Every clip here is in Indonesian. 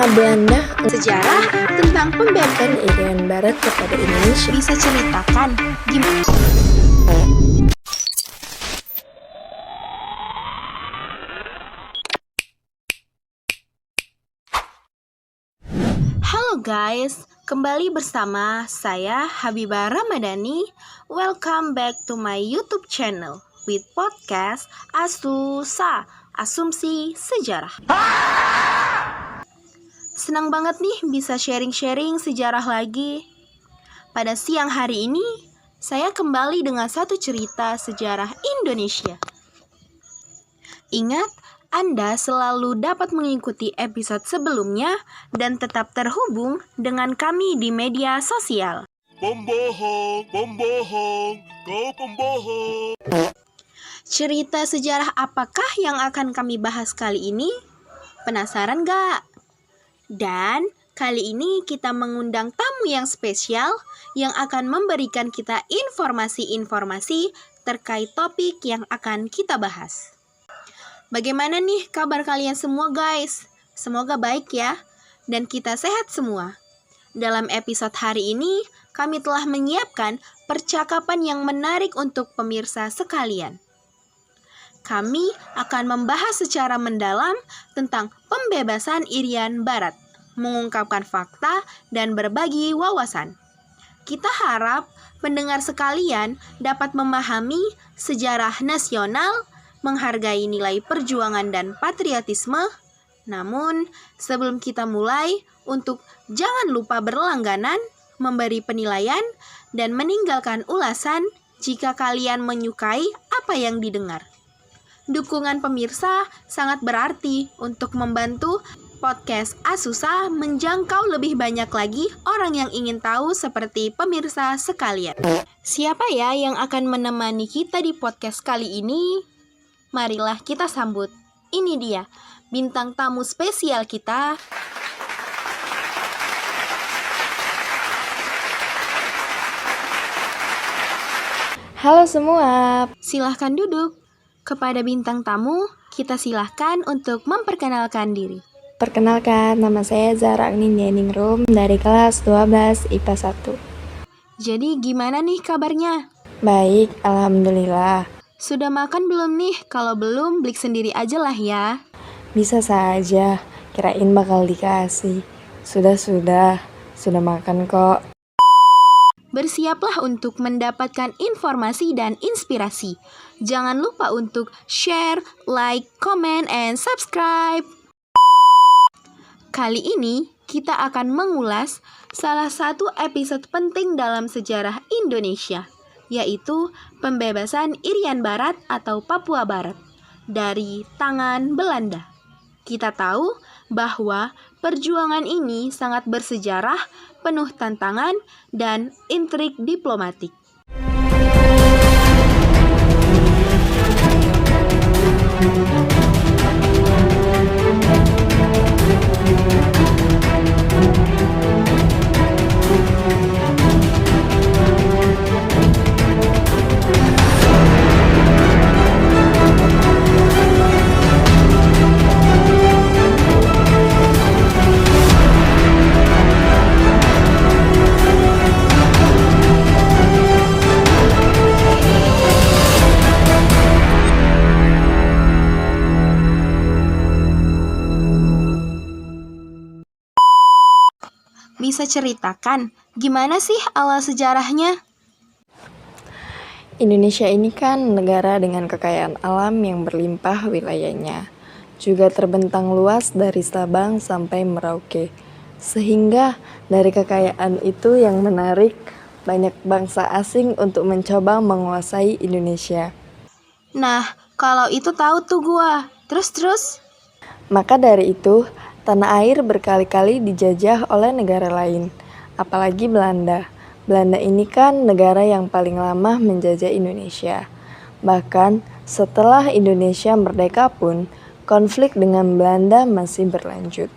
bersama Belanda. Sejarah tentang pembebasan Irian Barat kepada Indonesia. bisa ceritakan gimana? Halo guys, kembali bersama saya Habibah Ramadhani. Welcome back to my YouTube channel with podcast Asusa, Asumsi Sejarah. Senang banget nih bisa sharing-sharing sejarah lagi. Pada siang hari ini, saya kembali dengan satu cerita sejarah Indonesia. Ingat, Anda selalu dapat mengikuti episode sebelumnya dan tetap terhubung dengan kami di media sosial. Pembohong, kau pembohong. Cerita sejarah apakah yang akan kami bahas kali ini? Penasaran gak? Dan kali ini kita mengundang tamu yang spesial yang akan memberikan kita informasi-informasi terkait topik yang akan kita bahas. Bagaimana nih kabar kalian semua guys? Semoga baik ya, dan kita sehat semua. Dalam episode hari ini, kami telah menyiapkan percakapan yang menarik untuk pemirsa sekalian. Kami akan membahas secara mendalam tentang pembebasan Irian Barat, mengungkapkan fakta dan berbagi wawasan. Kita harap pendengar sekalian dapat memahami sejarah nasional, menghargai nilai perjuangan dan patriotisme. Namun, sebelum kita mulai, untuk jangan lupa berlangganan, memberi penilaian, dan meninggalkan ulasan jika kalian menyukai apa yang didengar. Dukungan pemirsa sangat berarti untuk membantu podcast Asusa menjangkau lebih banyak lagi orang yang ingin tahu seperti pemirsa sekalian. Siapa ya yang akan menemani kita di podcast kali ini? Marilah kita sambut. Ini dia, bintang tamu spesial kita. Halo semua. Silahkan duduk. Kepada bintang tamu, kita silahkan untuk memperkenalkan diri. Perkenalkan, nama saya Zara Agniningrum dari kelas 12 IPA 1. Jadi gimana nih kabarnya? Baik, alhamdulillah. Sudah makan belum nih? Kalau belum, beli sendiri aja lah ya. Bisa saja, kirain bakal dikasih. Sudah makan kok. Bersiaplah untuk mendapatkan informasi dan inspirasi. Jangan lupa untuk share, like, comment, and subscribe. Kali ini kita akan mengulas salah satu episode penting dalam sejarah Indonesia, yaitu pembebasan Irian Barat atau Papua Barat dari tangan Belanda. Kita tahu bahwa perjuangan ini sangat bersejarah, penuh tantangan, dan intrik diplomatik. Bisa ceritakan gimana sih awal sejarahnya? Indonesia ini kan negara dengan kekayaan alam yang berlimpah wilayahnya. Juga terbentang luas dari Sabang sampai Merauke. Sehingga dari kekayaan itu yang menarik banyak bangsa asing untuk mencoba menguasai Indonesia. Nah, kalau itu tahu tuh gua. Terus? Maka dari itu, tanah air berkali-kali dijajah oleh negara lain, apalagi Belanda. Belanda ini kan negara yang paling lama menjajah Indonesia. Bahkan setelah Indonesia merdeka pun, konflik dengan Belanda masih berlanjut.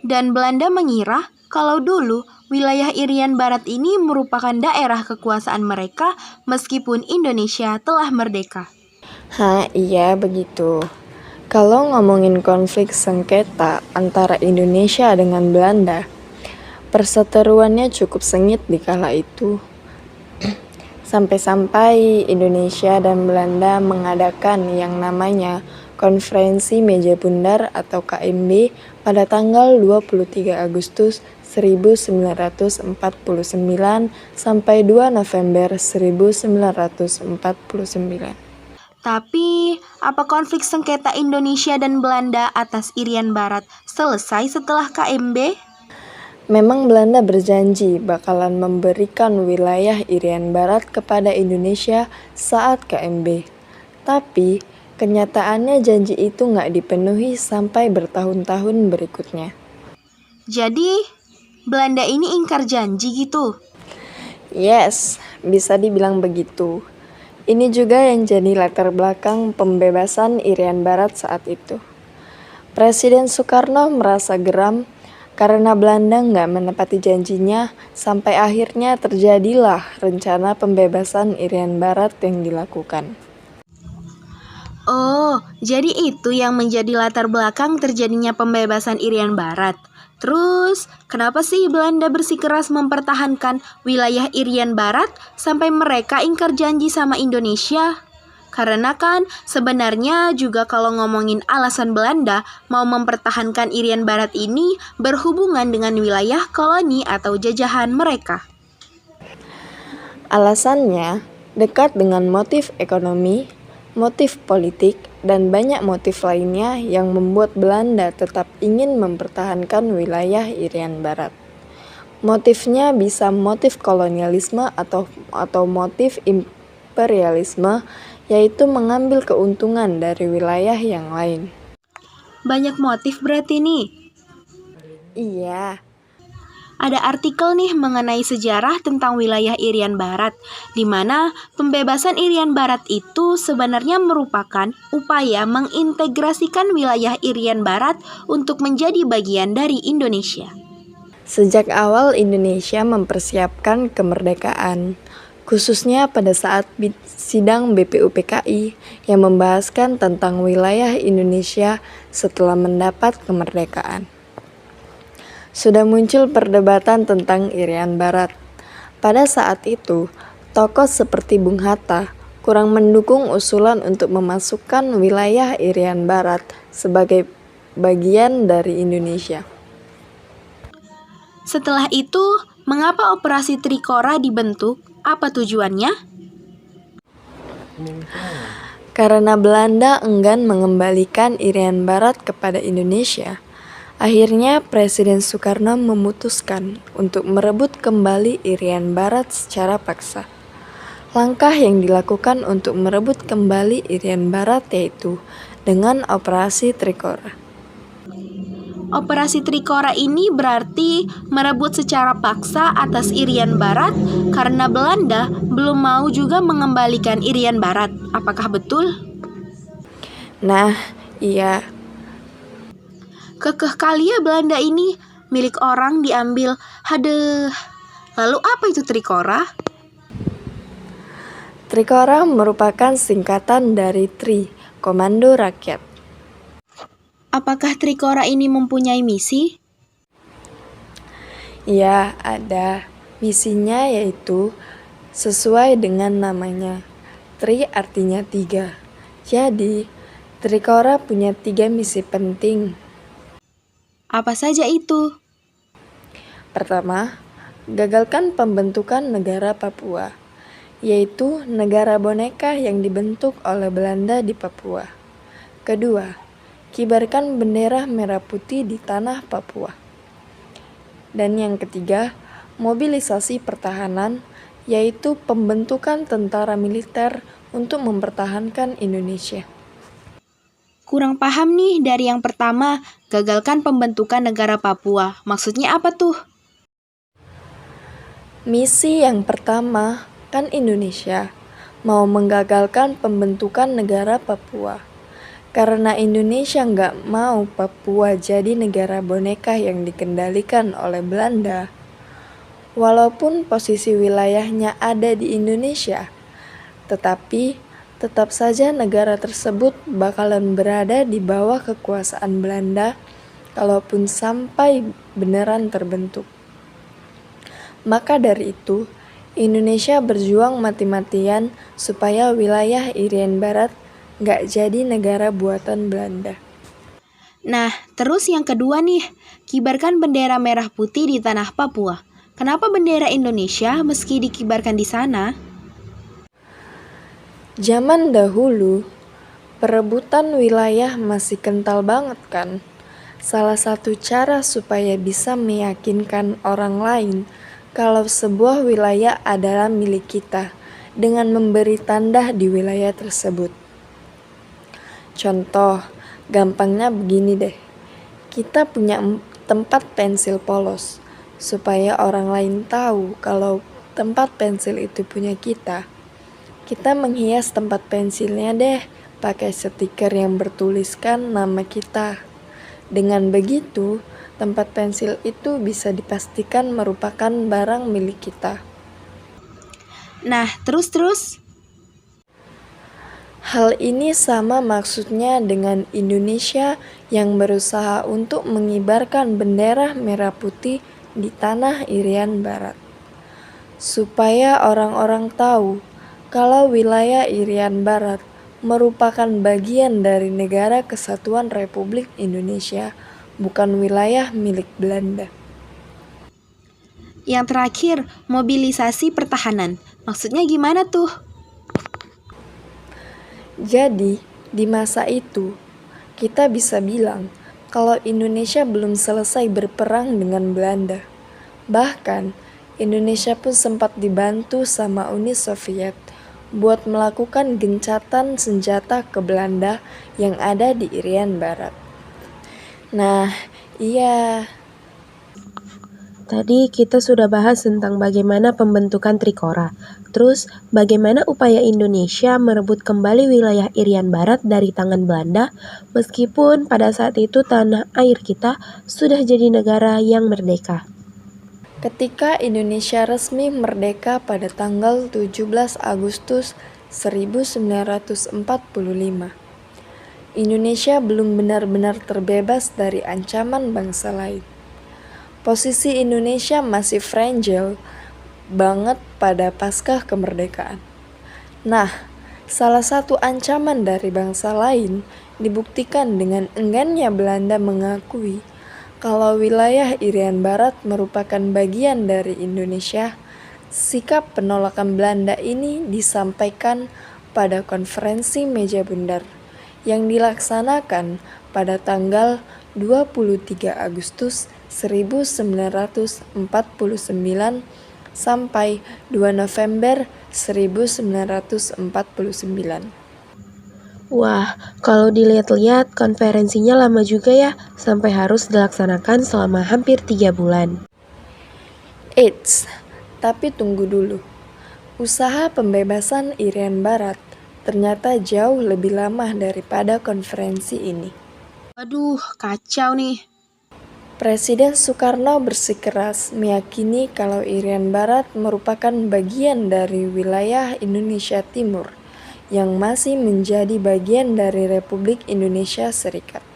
Dan Belanda mengira kalau dulu wilayah Irian Barat ini merupakan daerah kekuasaan mereka meskipun Indonesia telah merdeka. Iya begitu. Kalau ngomongin konflik sengketa antara Indonesia dengan Belanda, perseteruannya cukup sengit di kala itu. Sampai-sampai Indonesia dan Belanda mengadakan yang namanya Konferensi Meja Bundar atau KMB pada tanggal 23 Agustus 1949 sampai 2 November 1949. Tapi, apa konflik sengketa Indonesia dan Belanda atas Irian Barat selesai setelah KMB? Memang Belanda berjanji bakalan memberikan wilayah Irian Barat kepada Indonesia saat KMB. Tapi, kenyataannya janji itu nggak dipenuhi sampai bertahun-tahun berikutnya. Jadi, Belanda ini ingkar janji gitu. Yes, bisa dibilang begitu. Ini juga yang jadi latar belakang pembebasan Irian Barat saat itu. Presiden Soekarno merasa geram karena Belanda nggak menepati janjinya sampai akhirnya terjadilah rencana pembebasan Irian Barat yang dilakukan. Oh, jadi itu yang menjadi latar belakang terjadinya pembebasan Irian Barat. Terus, kenapa sih Belanda bersikeras mempertahankan wilayah Irian Barat sampai mereka ingkar janji sama Indonesia? Karena kan sebenarnya juga kalau ngomongin alasan Belanda mau mempertahankan Irian Barat ini berhubungan dengan wilayah koloni atau jajahan mereka. Alasannya dekat dengan motif ekonomi, motif politik, dan banyak motif lainnya yang membuat Belanda tetap ingin mempertahankan wilayah Irian Barat. Motifnya bisa motif kolonialisme atau motif imperialisme, yaitu mengambil keuntungan dari wilayah yang lain. Banyak motif berarti nih. Iya. Ada artikel nih mengenai sejarah tentang wilayah Irian Barat, di mana pembebasan Irian Barat itu sebenarnya merupakan upaya mengintegrasikan wilayah Irian Barat untuk menjadi bagian dari Indonesia. Sejak awal Indonesia mempersiapkan kemerdekaan, khususnya pada saat sidang BPUPKI yang membahaskan tentang wilayah Indonesia setelah mendapat kemerdekaan. Sudah muncul perdebatan tentang Irian Barat. Pada saat itu, tokoh seperti Bung Hatta kurang mendukung usulan untuk memasukkan wilayah Irian Barat sebagai bagian dari Indonesia. Setelah itu, mengapa operasi Trikora dibentuk? Apa tujuannya? Karena Belanda enggan mengembalikan Irian Barat kepada Indonesia, akhirnya Presiden Soekarno memutuskan untuk merebut kembali Irian Barat secara paksa. Langkah yang dilakukan untuk merebut kembali Irian Barat yaitu dengan Operasi Trikora. Operasi Trikora ini berarti merebut secara paksa atas Irian Barat karena Belanda belum mau juga mengembalikan Irian Barat. Apakah betul? Nah, iya. Kekeh kali ya Belanda ini, milik orang diambil. Hadeh. Lalu apa itu Trikora? Trikora merupakan singkatan dari TRI, Komando Rakyat. Apakah Trikora ini mempunyai misi? Ya, ada. Misinya yaitu sesuai dengan namanya. Tri artinya 3. Jadi, Trikora punya 3 misi penting. Apa saja itu? Pertama, gagalkan pembentukan negara Papua, yaitu negara boneka yang dibentuk oleh Belanda di Papua. Kedua, kibarkan bendera merah putih di tanah Papua. Dan yang ketiga, mobilisasi pertahanan, yaitu pembentukan tentara militer untuk mempertahankan Indonesia. Kurang paham nih dari yang pertama, gagalkan pembentukan negara Papua. Maksudnya apa tuh? Misi yang pertama kan Indonesia mau menggagalkan pembentukan negara Papua. Karena Indonesia nggak mau Papua jadi negara boneka yang dikendalikan oleh Belanda. Walaupun posisi wilayahnya ada di Indonesia, tetapi tetap saja negara tersebut bakalan berada di bawah kekuasaan Belanda kalaupun sampai beneran terbentuk. Maka dari itu, Indonesia berjuang mati-matian supaya wilayah Irian Barat nggak jadi negara buatan Belanda. Nah, terus yang kedua nih, kibarkan bendera merah putih di tanah Papua. Kenapa bendera Indonesia meski dikibarkan di sana? Zaman dahulu, perebutan wilayah masih kental banget kan? Salah satu cara supaya bisa meyakinkan orang lain kalau sebuah wilayah adalah milik kita dengan memberi tanda di wilayah tersebut. Contoh, gampangnya begini deh. Kita punya tempat pensil polos, supaya orang lain tahu kalau tempat pensil itu punya kita. Kita menghias tempat pensilnya deh pakai stiker yang bertuliskan nama kita. Dengan begitu, tempat pensil itu bisa dipastikan merupakan barang milik kita. Nah, terus? Hal ini sama maksudnya dengan Indonesia yang berusaha untuk mengibarkan bendera merah putih di tanah Irian Barat. Supaya orang-orang tahu kalau wilayah Irian Barat merupakan bagian dari Negara Kesatuan Republik Indonesia, bukan wilayah milik Belanda. Yang terakhir, mobilisasi pertahanan. Maksudnya gimana tuh? Jadi, di masa itu, kita bisa bilang kalau Indonesia belum selesai berperang dengan Belanda. Bahkan, Indonesia pun sempat dibantu sama Uni Soviet buat melakukan gencatan senjata ke Belanda yang ada di Irian Barat. Nah, iya. Tadi kita sudah bahas tentang bagaimana pembentukan Trikora. Terus, bagaimana upaya Indonesia merebut kembali wilayah Irian Barat dari tangan Belanda, meskipun pada saat itu tanah air kita sudah jadi negara yang merdeka. Ketika Indonesia resmi merdeka pada tanggal 17 Agustus 1945, Indonesia belum benar-benar terbebas dari ancaman bangsa lain. Posisi Indonesia masih fragile banget pada pasca kemerdekaan. Nah, salah satu ancaman dari bangsa lain dibuktikan dengan enggannya Belanda mengakui kalau wilayah Irian Barat merupakan bagian dari Indonesia. Sikap penolakan Belanda ini disampaikan pada konferensi meja bundar yang dilaksanakan pada tanggal 23 Agustus 1949 sampai 2 November 1949. Wah, kalau dilihat-lihat konferensinya lama juga ya, sampai harus dilaksanakan selama hampir 3 bulan. Eits, tapi tunggu dulu. Usaha pembebasan Irian Barat ternyata jauh lebih lama daripada konferensi ini. Aduh, kacau nih. Presiden Soekarno bersikeras meyakini kalau Irian Barat merupakan bagian dari wilayah Indonesia Timur yang masih menjadi bagian dari Republik Indonesia Serikat.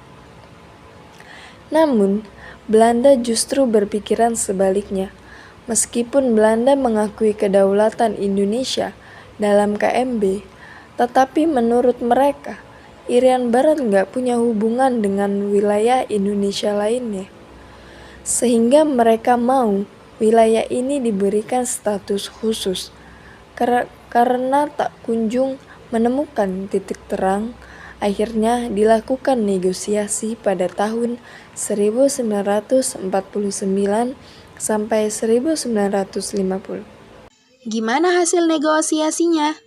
Namun, Belanda justru berpikiran sebaliknya. Meskipun Belanda mengakui kedaulatan Indonesia dalam KMB, tetapi menurut mereka, Irian Barat nggak punya hubungan dengan wilayah Indonesia lainnya. Sehingga mereka mau wilayah ini diberikan status khusus. Karena tak kunjung menemukan titik terang, akhirnya dilakukan negosiasi pada tahun 1949 sampai 1950. Gimana hasil negosiasinya?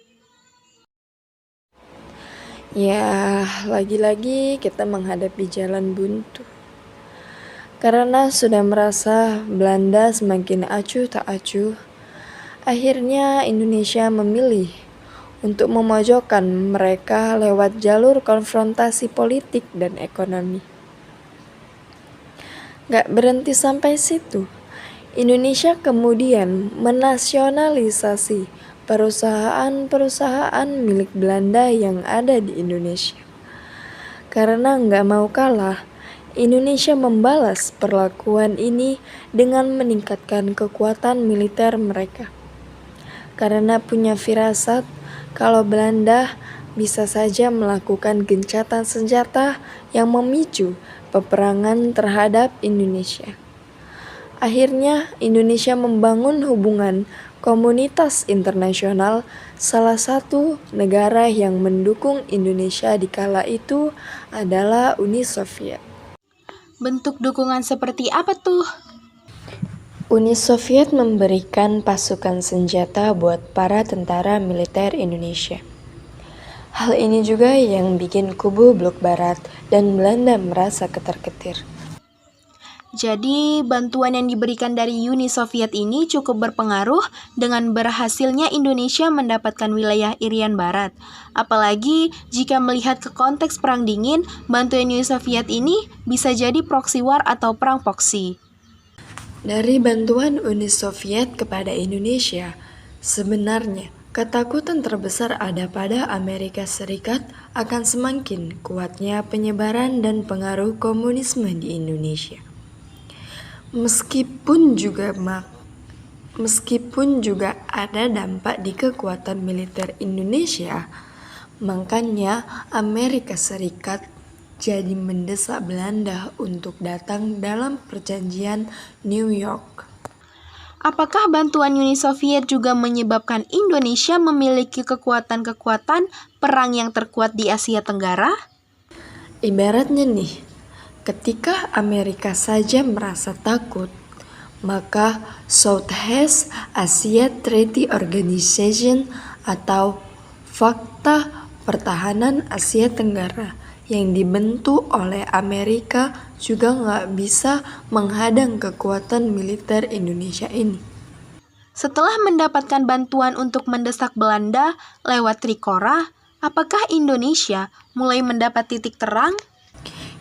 Ya, lagi-lagi kita menghadapi jalan buntu. Karena sudah merasa Belanda semakin acuh tak acuh, akhirnya Indonesia memilih untuk memojokkan mereka lewat jalur konfrontasi politik dan ekonomi. Gak berhenti sampai situ, Indonesia kemudian menasionalisasi perusahaan-perusahaan milik Belanda yang ada di Indonesia. Karena nggak mau kalah, Indonesia membalas perlakuan ini dengan meningkatkan kekuatan militer mereka. Karena punya firasat kalau Belanda bisa saja melakukan gencatan senjata yang memicu peperangan terhadap Indonesia. Akhirnya, Indonesia membangun hubungan komunitas internasional. Salah satu negara yang mendukung Indonesia di kala itu adalah Uni Soviet. Bentuk dukungan seperti apa tuh? Uni Soviet memberikan pasukan senjata buat para tentara militer Indonesia. Hal ini juga yang bikin kubu blok barat dan Belanda merasa ketar-ketir. Jadi, bantuan yang diberikan dari Uni Soviet ini cukup berpengaruh dengan berhasilnya Indonesia mendapatkan wilayah Irian Barat. Apalagi jika melihat ke konteks Perang Dingin, bantuan Uni Soviet ini bisa jadi proxy war atau perang proksi. Dari bantuan Uni Soviet kepada Indonesia, sebenarnya ketakutan terbesar ada pada Amerika Serikat akan semakin kuatnya penyebaran dan pengaruh komunisme di Indonesia. Meskipun juga ada dampak di kekuatan militer Indonesia, makanya Amerika Serikat jadi mendesak Belanda untuk datang dalam perjanjian New York. Apakah bantuan Uni Soviet juga menyebabkan Indonesia memiliki kekuatan-kekuatan perang yang terkuat di Asia Tenggara? Ibaratnya nih, ketika Amerika saja merasa takut, maka Southeast Asia Treaty Organization atau Fakta Pertahanan Asia Tenggara yang dibentuk oleh Amerika juga nggak bisa menghadang kekuatan militer Indonesia ini. Setelah mendapatkan bantuan untuk mendesak Belanda lewat Trikora, apakah Indonesia mulai mendapat titik terang?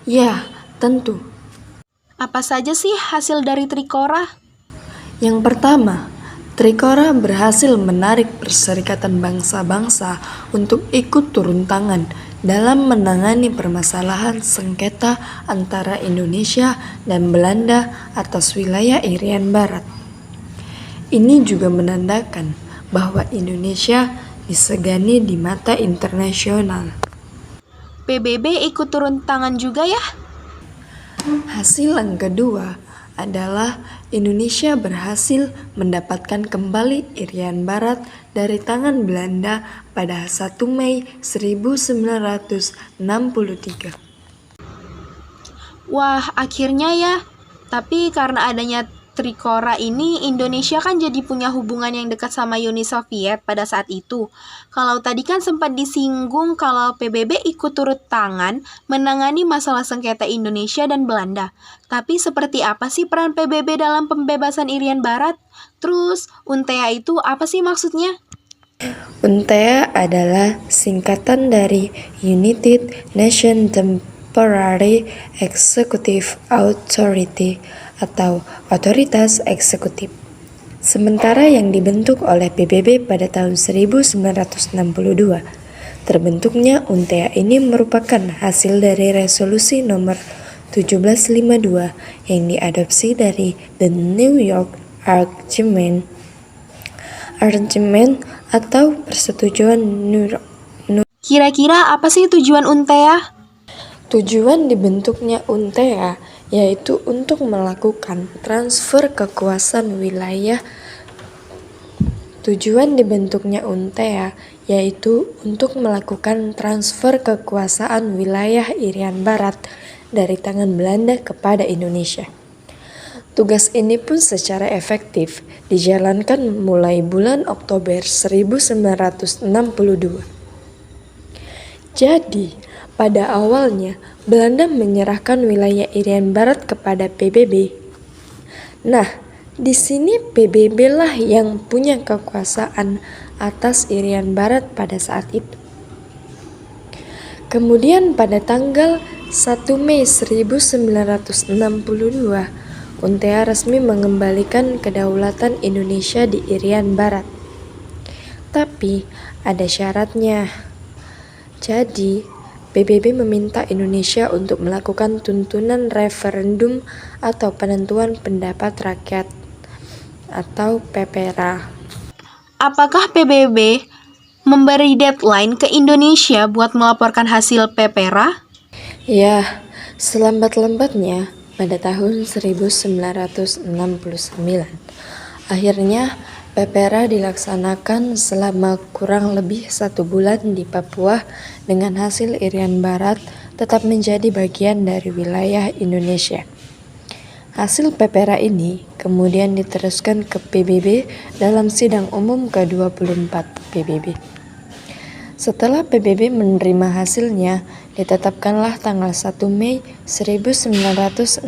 Ya, tentu. Apa saja sih hasil dari Trikora? Yang pertama, Trikora berhasil menarik Perserikatan Bangsa-Bangsa untuk ikut turun tangan dalam menangani permasalahan sengketa antara Indonesia dan Belanda atas wilayah Irian Barat. Ini juga menandakan bahwa Indonesia disegani di mata internasional. PBB ikut turun tangan juga ya? Hasil yang kedua adalah Indonesia berhasil mendapatkan kembali Irian Barat dari tangan Belanda pada 1 Mei 1963. Wah, akhirnya ya. Tapi karena adanya Trikora ini, Indonesia kan jadi punya hubungan yang dekat sama Uni Soviet pada saat itu. Kalau tadi kan sempat disinggung kalau PBB ikut turut tangan menangani masalah sengketa Indonesia dan Belanda. Tapi seperti apa sih peran PBB dalam pembebasan Irian Barat? Terus, UNTEA itu apa sih maksudnya? UNTEA adalah singkatan dari United Nations Temporary Executive Authority atau Otoritas Eksekutif. Sementara yang dibentuk oleh PBB pada tahun 1962. Terbentuknya UNTEA ini merupakan hasil dari resolusi nomor 1752 yang diadopsi dari The New York Argument atau Persetujuan New York. Kira-kira apa sih tujuan UNTEA? Tujuan dibentuknya UNTEA yaitu untuk melakukan transfer kekuasaan wilayah. Tujuan dibentuknya UNTEA yaitu untuk melakukan transfer kekuasaan wilayah Irian Barat dari tangan Belanda kepada Indonesia. Tugas ini pun secara efektif dijalankan mulai bulan Oktober 1962. Jadi, pada awalnya Belanda menyerahkan wilayah Irian Barat kepada PBB. Nah, di sini PBB lah yang punya kekuasaan atas Irian Barat pada saat itu. Kemudian pada tanggal 1 Mei 1962, UNTEA resmi mengembalikan kedaulatan Indonesia di Irian Barat. Tapi ada syaratnya. Jadi, PBB meminta Indonesia untuk melakukan tuntunan referendum atau penentuan pendapat rakyat atau PPRA. Apakah PBB memberi deadline ke Indonesia buat melaporkan hasil PPRA? Ya, selambat-lambatnya pada tahun 1969. Akhirnya PPRA dilaksanakan selama kurang lebih 1 bulan di Papua dengan hasil Irian Barat tetap menjadi bagian dari wilayah Indonesia. Hasil PPRA ini kemudian diteruskan ke PBB dalam sidang umum ke-24 PBB. Setelah PBB menerima hasilnya, ditetapkanlah tanggal 1 Mei 1963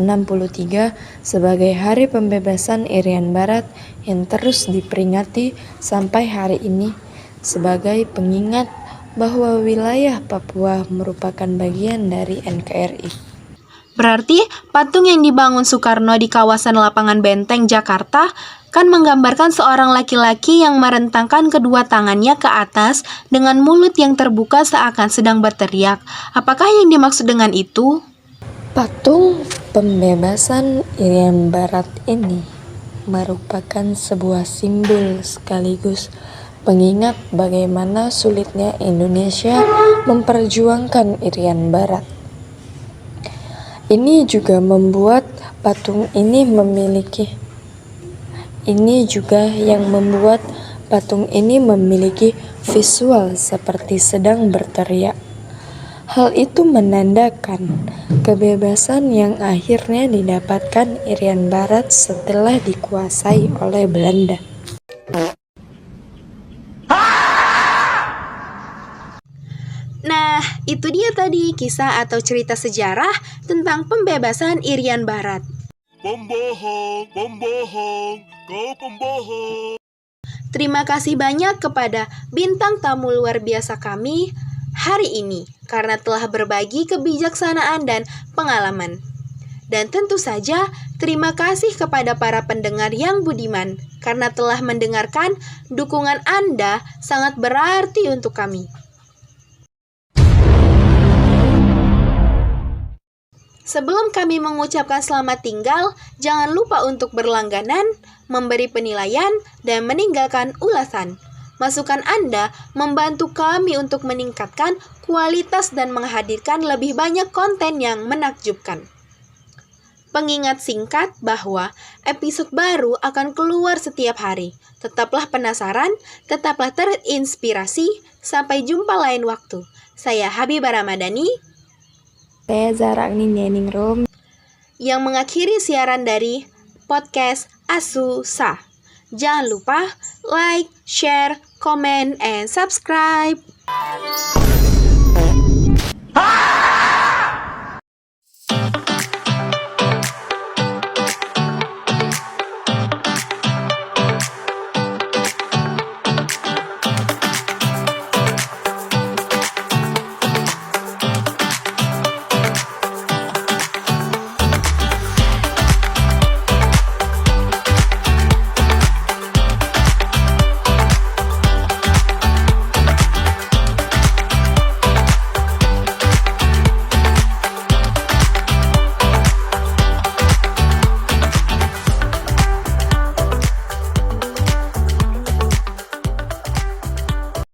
sebagai Hari Pembebasan Irian Barat yang terus diperingati sampai hari ini sebagai pengingat bahwa wilayah Papua merupakan bagian dari NKRI. Berarti patung yang dibangun Soekarno di kawasan Lapangan Benteng, Jakarta kan menggambarkan seorang laki-laki yang merentangkan kedua tangannya ke atas dengan mulut yang terbuka seakan sedang berteriak. Apakah yang dimaksud dengan itu? Patung pembebasan Irian Barat ini merupakan sebuah simbol sekaligus pengingat bagaimana sulitnya Indonesia memperjuangkan Irian Barat. Ini juga membuat patung ini memiliki visual seperti sedang berteriak. Hal itu menandakan kebebasan yang akhirnya didapatkan Irian Barat setelah dikuasai oleh Belanda. Nah, itu dia tadi kisah atau cerita sejarah tentang pembebasan Irian Barat. Pembohong, pembohong, kau pembohong. Terima kasih banyak kepada bintang tamu luar biasa kami hari ini karena telah berbagi kebijaksanaan dan pengalaman. Dan tentu saja terima kasih kepada para pendengar yang budiman karena telah mendengarkan. Dukungan Anda sangat berarti untuk kami. Sebelum kami mengucapkan selamat tinggal, jangan lupa untuk berlangganan, memberi penilaian, dan meninggalkan ulasan. Masukan Anda membantu kami untuk meningkatkan kualitas dan menghadirkan lebih banyak konten yang menakjubkan. Pengingat singkat bahwa episode baru akan keluar setiap hari. Tetaplah penasaran, tetaplah terinspirasi. Sampai jumpa lain waktu. Saya Habibah Ramadhani. Saya Zara Agni Yang mengakhiri siaran dari podcast Asusa. Jangan lupa like, share, comment, and subscribe.